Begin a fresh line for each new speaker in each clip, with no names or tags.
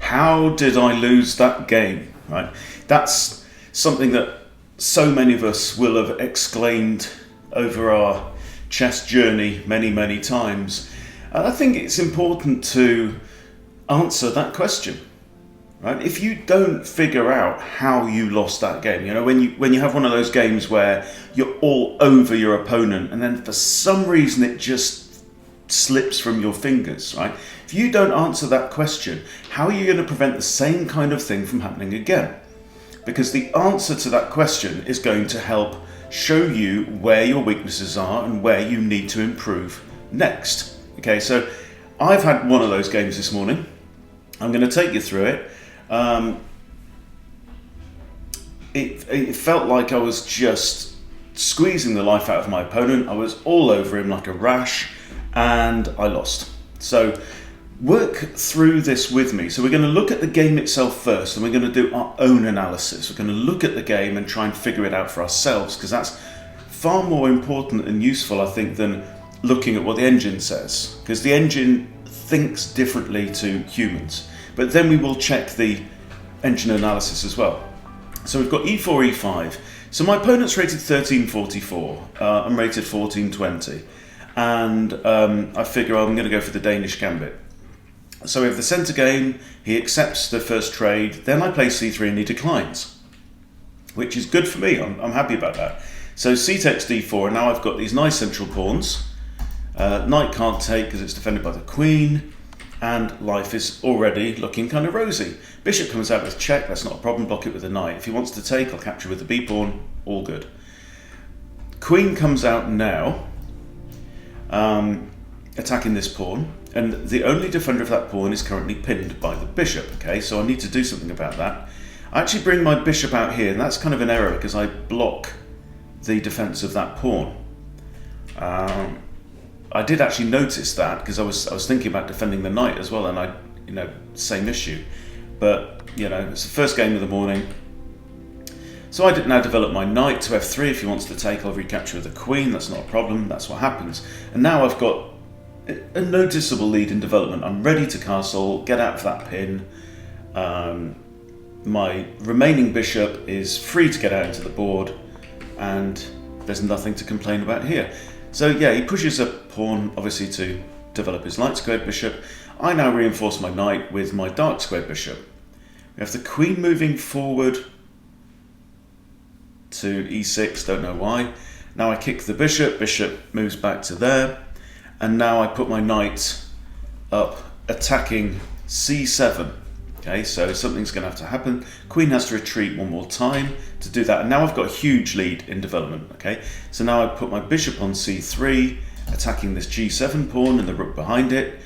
How did I lose that game? Right? That's something that so many of us will have exclaimed over our chess journey many, many times. And I think it's important to answer that question. Right? If you don't figure out how you lost that game, when you have one of those games where you're all over your opponent and then for some reason it just slips from your fingers, right? If you don't answer that question, how are you going to prevent the same kind of thing from happening again? Because the answer to that question is going to help show you where your weaknesses are and where you need to improve next. Okay, so I've had one of those games this morning. I'm going to take you through it. It felt like I was just squeezing the life out of my opponent. I was all over him like a rash, and I lost. So work through this with me. So we're going to look at the game itself first, and we're going to do our own analysis. We're going to look at the game and try and figure it out for ourselves, because that's far more important and useful, I think, than looking at what the engine says, because the engine thinks differently to humans. But then we will check the engine analysis as well. So we've got e4, e5. So my opponent's rated 1344. I'm rated 1420. And I figure I'm going to go for the Danish gambit. So we have the centre game. He accepts the first trade. Then I play c3 and he declines, which is good for me. I'm happy about that. So c takes d4, and now I've got these nice central pawns. Knight can't take because it's defended by the queen. And life is already looking kind of rosy. Bishop comes out with check, that's not a problem, block it with a knight. If he wants to take, I'll capture with the b-pawn, all good. Queen comes out now, attacking this pawn, and the only defender of that pawn is currently pinned by the bishop, okay, so I need to do something about that. I actually bring my bishop out here, and that's kind of an error because I block the defense of that pawn. I did actually notice that because I was thinking about defending the knight as well, and same issue. But it's the first game of the morning. So I now develop my knight to f3. If he wants to take, I'll recapture the queen. That's not a problem. That's what happens. And now I've got a noticeable lead in development. I'm ready to castle, get out of that pin. My remaining bishop is free to get out into the board, and there's nothing to complain about here. So yeah, he pushes a pawn, obviously, to develop his light squared bishop. I now reinforce my knight with my dark squared bishop. We have the queen moving forward to e6, don't know why. Now I kick the bishop moves back to there. And now I put my knight up, attacking c7. Okay, so something's going to have to happen. Queen has to retreat one more time to do that. And now I've got a huge lead in development. Okay, so now I put my bishop on c3, attacking this g7 pawn and the rook behind it.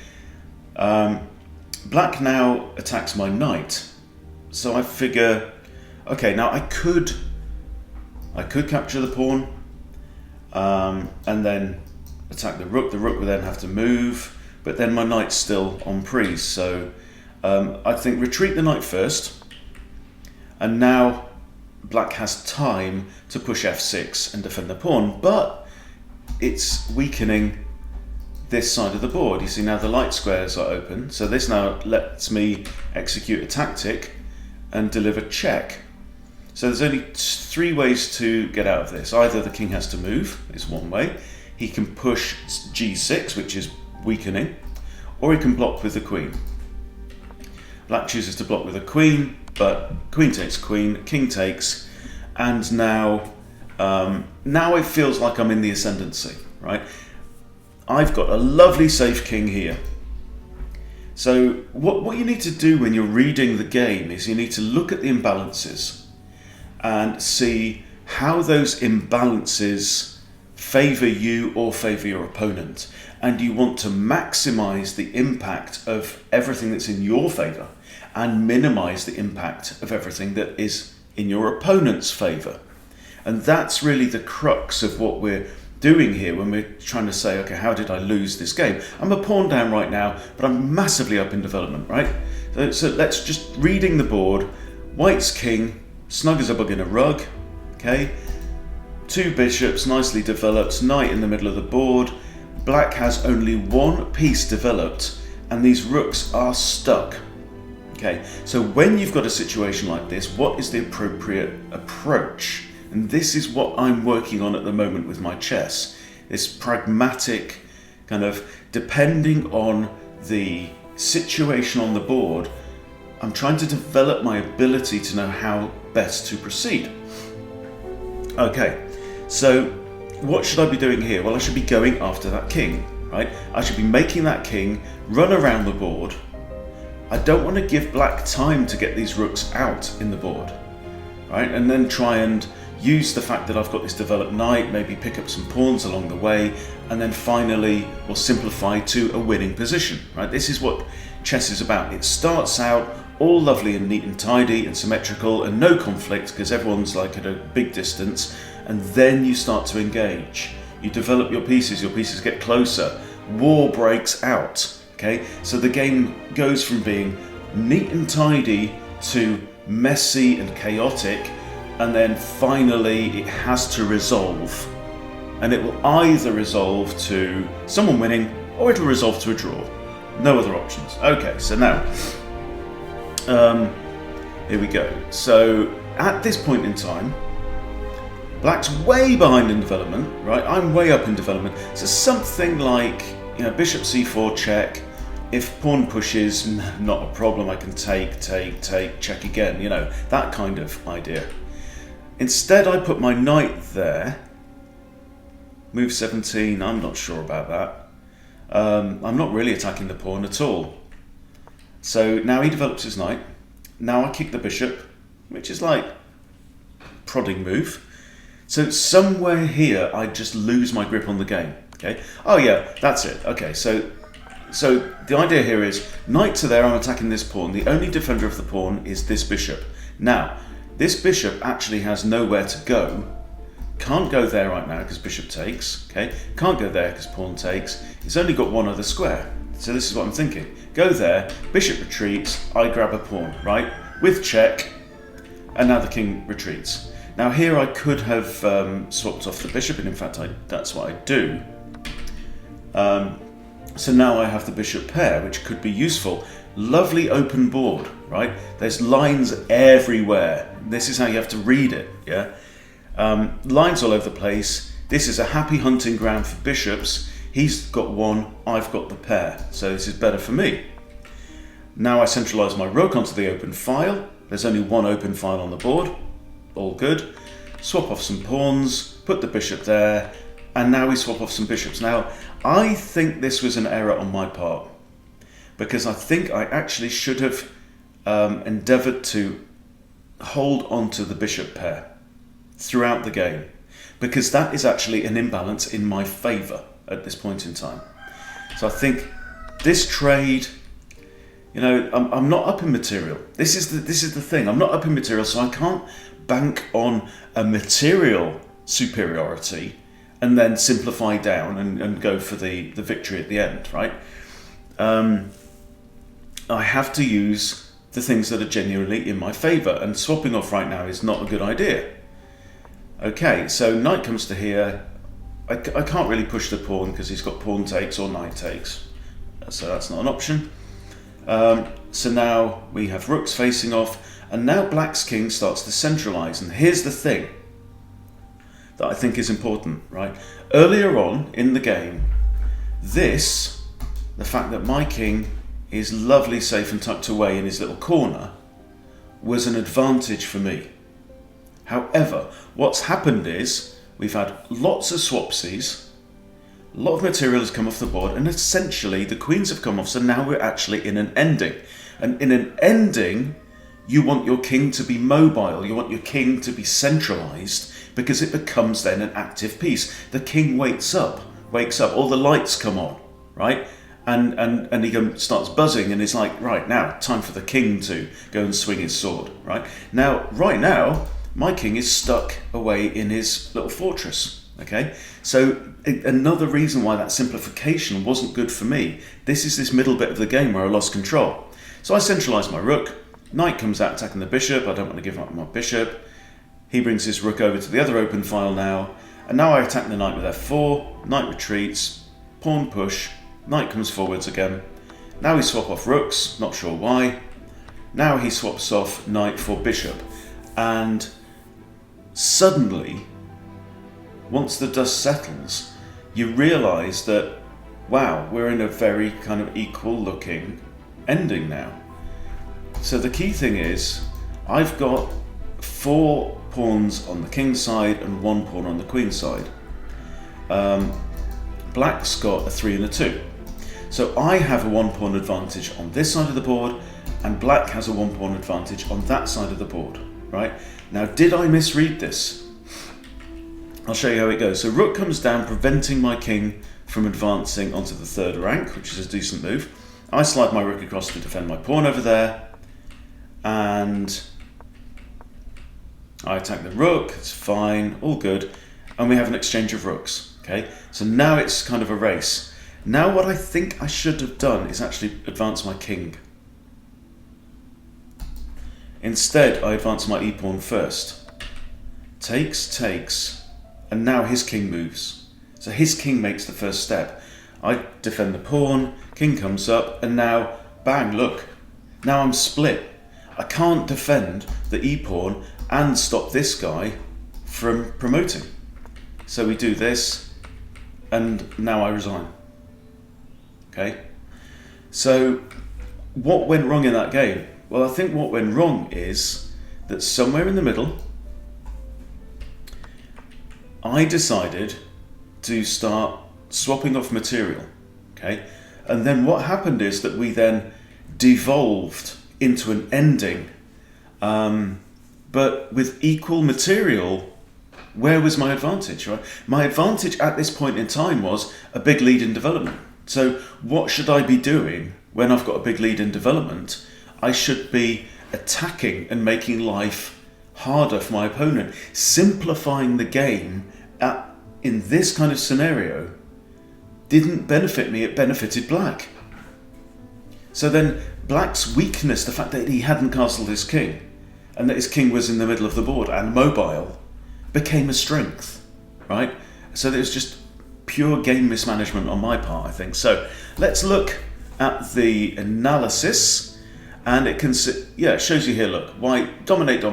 Black now attacks my knight. So I figure, okay, now I could capture the pawn and then attack the rook. The rook would then have to move, but then my knight's still on prise. So I think retreat the knight first, and now black has time to push f6 and defend the pawn, but it's weakening this side of the board. You see now the light squares are open, so this now lets me execute a tactic and deliver check. So there's only three ways to get out of this. Either the king has to move, is one way, he can push g6, which is weakening, or he can block with the queen. Black chooses to block with a queen, but queen takes queen, king takes, and now it feels like I'm in the ascendancy, right? I've got a lovely safe king here. So what you need to do when you're reading the game is you need to look at the imbalances and see how those imbalances favour you or favour your opponent. And you want to maximise the impact of everything that's in your favour and minimise the impact of everything that is in your opponent's favour. And that's really the crux of what we're doing here when we're trying to say, okay, how did I lose this game? I'm a pawn down right now, but I'm massively up in development, right? So let's just reading the board. White's king, snug as a bug in a rug, okay? Two bishops, nicely developed, knight in the middle of the board. Black has only one piece developed, and these rooks are stuck. Okay, so when you've got a situation like this, what is the appropriate approach? And this is what I'm working on at the moment with my chess. This pragmatic kind of, depending on the situation on the board, I'm trying to develop my ability to know how best to proceed. Okay, so what should I be doing here? Well, I should be going after that king, right? I should be making that king run around the board. I don't want to give black time to get these rooks out in the board, right? And then try and use the fact that I've got this developed knight, maybe pick up some pawns along the way, and then finally we'll simplify to a winning position, right? This is what chess is about. It starts out all lovely and neat and tidy and symmetrical and no conflict because everyone's like at a big distance, and then you start to engage. You develop your pieces get closer, war breaks out. Okay, so the game goes from being neat and tidy to messy and chaotic, and then finally it has to resolve. And it will either resolve to someone winning or it'll resolve to a draw. No other options. Okay, so now, here we go. So at this point in time, black's way behind in development, right? I'm way up in development. So something like, bishop c4 check. If pawn pushes, not a problem, I can take, check again, that kind of idea. Instead, I put my knight there. Move 17, I'm not sure about that. I'm not really attacking the pawn at all. So now he develops his knight. Now I kick the bishop, which is like prodding move. So somewhere here, I just lose my grip on the game. Okay. Oh yeah, that's it. Okay, so the idea here is knight to there, I'm attacking this pawn. The only defender of the pawn is this bishop. Now, this bishop actually has nowhere to go. Can't go there right now because bishop takes. Okay, can't go there because pawn takes. It's only got one other square. So this is what I'm thinking. Go there, bishop retreats, I grab a pawn, right? With check, and now the king retreats. Now here I could have swapped off the bishop, and in fact that's what I do. So now I have the bishop pair, which could be useful. Lovely open board, right? There's lines everywhere. This is how you have to read it, yeah? Lines all over the place. This is a happy hunting ground for bishops. He's got one, I've got the pair. So this is better for me. Now I centralize my rook onto the open file. There's only one open file on the board. All good. Swap off some pawns, put the bishop there, and now we swap off some bishops. Now, I think this was an error on my part, because I think I actually should have endeavoured to hold on to the bishop pair throughout the game, because that is actually an imbalance in my favour at this point in time. So I think this trade, I'm not up in material. This is the thing. I'm not up in material, so I can't bank on a material superiority and then simplify down and go for the victory at the end, right? I have to use the things that are genuinely in my favour, and swapping off right now is not a good idea. Okay, so knight comes to here. I can't really push the pawn because he's got pawn takes or knight takes, so that's not an option. So now we have rooks facing off, and now black's king starts to centralise, and here's the thing that I think is important, right? Earlier on in the game, the fact that my king is lovely, safe and tucked away in his little corner, was an advantage for me. However, what's happened is we've had lots of swapsies, a lot of material has come off the board, and essentially the queens have come off, so now we're actually in an ending. And in an ending, you want your king to be mobile, you want your king to be centralised, because it becomes then an active piece. The king wakes up, all the lights come on, right? And he starts buzzing and is like, right, now, time for the king to go and swing his sword, right? Right now, my king is stuck away in his little fortress, okay? So another reason why that simplification wasn't good for me, this is this middle bit of the game where I lost control. So I centralise my rook, knight comes out attacking the bishop, I don't want to give up my bishop. He brings his rook over to the other open file now, and now I attack the knight with f4, knight retreats, pawn push, knight comes forwards again. Now we swap off rooks, not sure why. Now he swaps off knight for bishop, and suddenly, once the dust settles, you realise that, wow, we're in a very kind of equal looking ending now. So the key thing is, I've got 4 pawns on the king's side and 1 pawn on the queen's side. Black's got a 3 and a 2. So I have a 1 pawn advantage on this side of the board, and black has a 1 pawn advantage on that side of the board, right? Now, did I misread this? I'll show you how it goes. So rook comes down, preventing my king from advancing onto the 3rd rank, which is a decent move. I slide my rook across to defend my pawn over there, and I attack the rook. It's fine, all good, and we have an exchange of rooks. Okay, so now it's kind of a race. Now what I think I should have done is actually advance my king. Instead, I advance my e-pawn first. Takes, and now his king moves. So his king makes the first step. I defend the pawn, king comes up, and now, bang, look. Now I'm split. I can't defend the e-pawn and stop this guy from promoting. So we do this, and now I resign. Okay? So, what went wrong in that game? Well, I think what went wrong is that somewhere in the middle, I decided to start swapping off material. Okay? And then what happened is that we then devolved into an ending, but with equal material. Where was my advantage, right? My advantage at this point in time was a big lead in development. So what should I be doing when I've got a big lead in development? I should be attacking and making life harder for my opponent. Simplifying the game in this kind of scenario didn't benefit me, it benefited black. So then black's weakness, the fact that he hadn't castled his king, and that his king was in the middle of the board and mobile, became a strength, right? So it was just pure game mismanagement on my part, I think. So let's look at the analysis, and it can, it shows you here, look, white, dominate,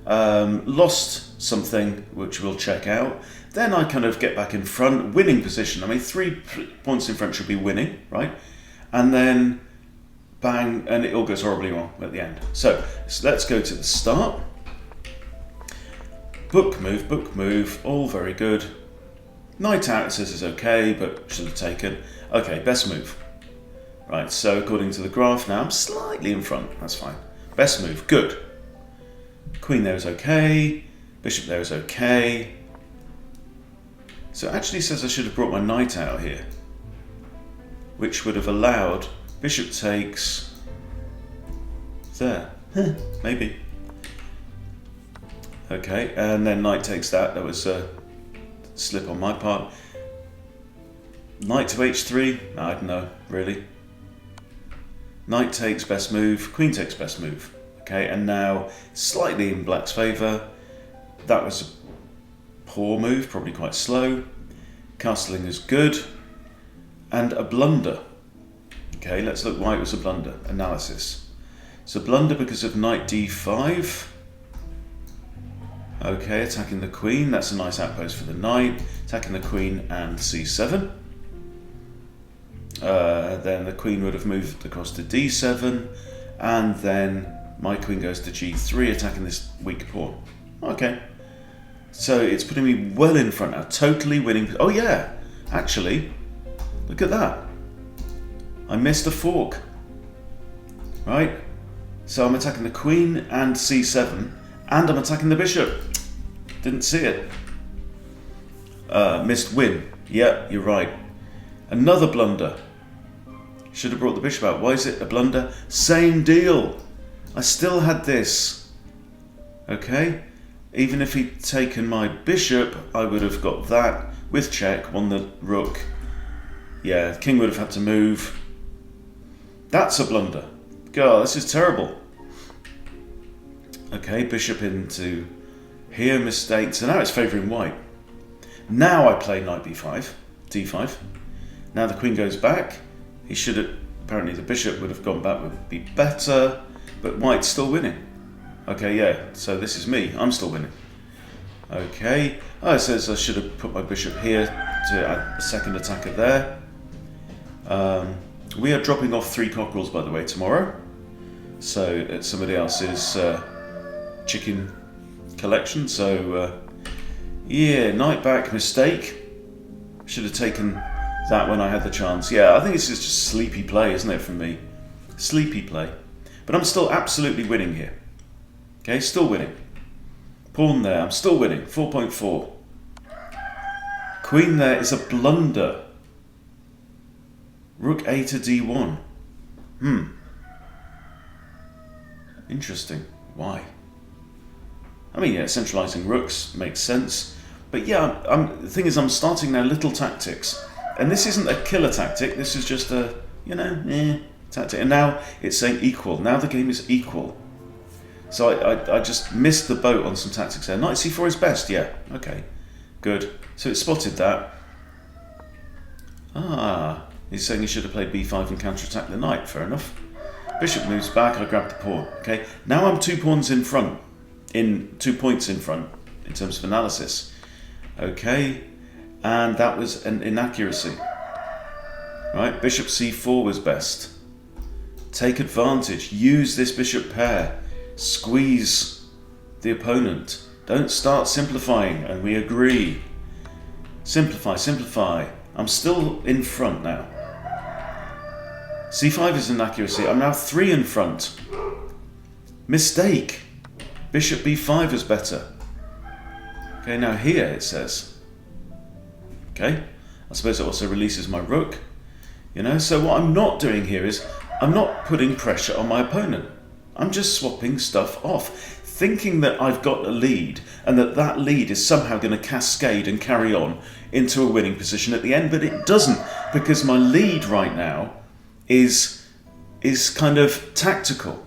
lost something, which we'll check out. Then I kind of get back in front, winning position. I mean, 3 points in front should be winning, right? And then bang, and it all goes horribly wrong at the end. So let's go to the start. Book move, all very good. Knight out, it says is okay, but should have taken. Okay, best move. Right, so according to the graph now, I'm slightly in front, that's fine. Best move, good. Queen there is okay, bishop there is okay. So it actually says I should have brought my knight out here, which would have allowed bishop takes there, maybe. Okay, and then knight takes that. That was a slip on my part. Knight to h3? I don't know, really. Knight takes best move, queen takes best move. Okay, and now slightly in black's favour. That was a poor move, probably quite slow. Castling is good. And a blunder. Okay, let's look why it was a blunder. Analysis. So blunder because of knight d5. Okay, attacking the queen, that's a nice outpost for the knight. Attacking the queen and c7. Then the queen would have moved across to d7, and then my queen goes to g3, attacking this weak pawn. Okay, so it's putting me well in front now, totally winning. Oh yeah, actually, look at that. I missed a fork, right? So I'm attacking the queen and c7, and I'm attacking the bishop. Didn't see it. Missed win. Yeah, you're right. Another blunder. Should have brought the bishop out. Why is it a blunder? Same deal. I still had this. Okay? Even if he'd taken my bishop, I would have got that with check, won the rook. Yeah, the king would have had to move. That's a blunder. God, this is terrible. Okay, bishop into here, mistake. So now it's favouring white. Now I play knight b5, d5. Now the queen goes back. He should have, apparently the bishop would have gone back, would be better. but white's still winning. Okay, yeah, so this is me. I'm still winning. Okay. Oh, it says I should have put my bishop here to add a second attacker there. We are dropping off 3 cockerels, by the way, tomorrow. So it's somebody else's chicken collection. So yeah, knight back, mistake. Should have taken that when I had the chance. Yeah, I think it's just sleepy play, isn't it, from me? Sleepy play. But I'm still absolutely winning here. Okay, still winning. Pawn there, I'm still winning. 4.4. Queen there is a blunder. Rook A to D1. Interesting. Why? I mean, yeah, centralising rooks makes sense. But yeah, the thing is, I'm starting now little tactics. And this isn't a killer tactic. This is just a, tactic. And now it's saying equal. Now the game is equal. So I just missed the boat on some tactics there. Knight C4 is best. Yeah. Okay. Good. So it spotted that. He's saying he should have played B5 and counterattacked the knight. Fair enough. Bishop moves back. I grab the pawn. Okay. Now I'm 2 pawns in front. 2 points in front in terms of analysis. Okay. And that was an inaccuracy. Right. Bishop C4 was best. Take advantage. Use this bishop pair. Squeeze the opponent. Don't start simplifying. And we agree. Simplify, simplify. I'm still in front now. C5 is an inaccuracy. I'm now 3 in front. Mistake. Bishop B5 is better. Okay, now here it says. Okay, I suppose it also releases my rook. So what I'm not doing here is I'm not putting pressure on my opponent. I'm just swapping stuff off, thinking that I've got a lead and that lead is somehow going to cascade and carry on into a winning position at the end, but it doesn't, because my lead right now is kind of tactical.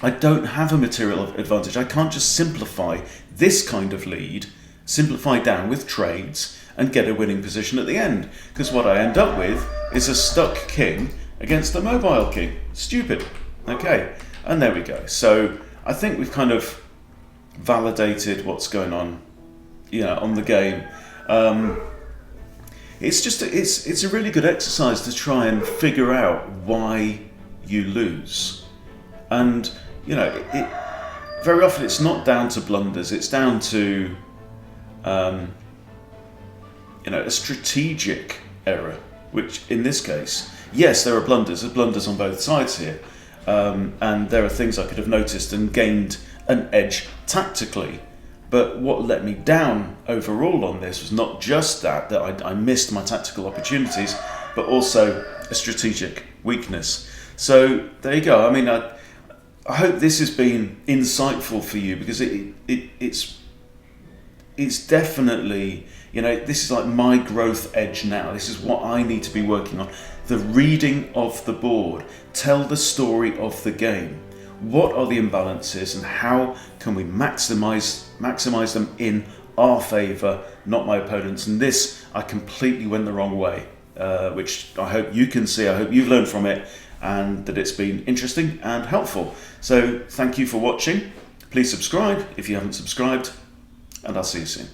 I don't have a material advantage. I can't just simplify this kind of lead, simplify down with trades and get a winning position at the end, because what I end up with is a stuck king against a mobile king. Stupid. Okay, and there we go. So I think we've kind of validated what's going on, on the game. It's just it's a really good exercise to try and figure out why you lose, and very often it's not down to blunders. It's down to a strategic error, which in this case, yes, there are blunders. There's blunders on both sides here. And there are things I could have noticed and gained an edge tactically. But what let me down overall on this was not just that I missed my tactical opportunities, but also a strategic weakness. So there you go. I mean, I hope this has been insightful for you, because it's definitely, this is like my growth edge now. This is what I need to be working on. The reading of the board. Tell the story of the game. What are the imbalances and how can we maximize them in our favour, not my opponent's? And this, I completely went the wrong way, which I hope you can see. I hope you've learned from it and that it's been interesting and helpful. So thank you for watching. Please subscribe if you haven't subscribed, and I'll see you soon.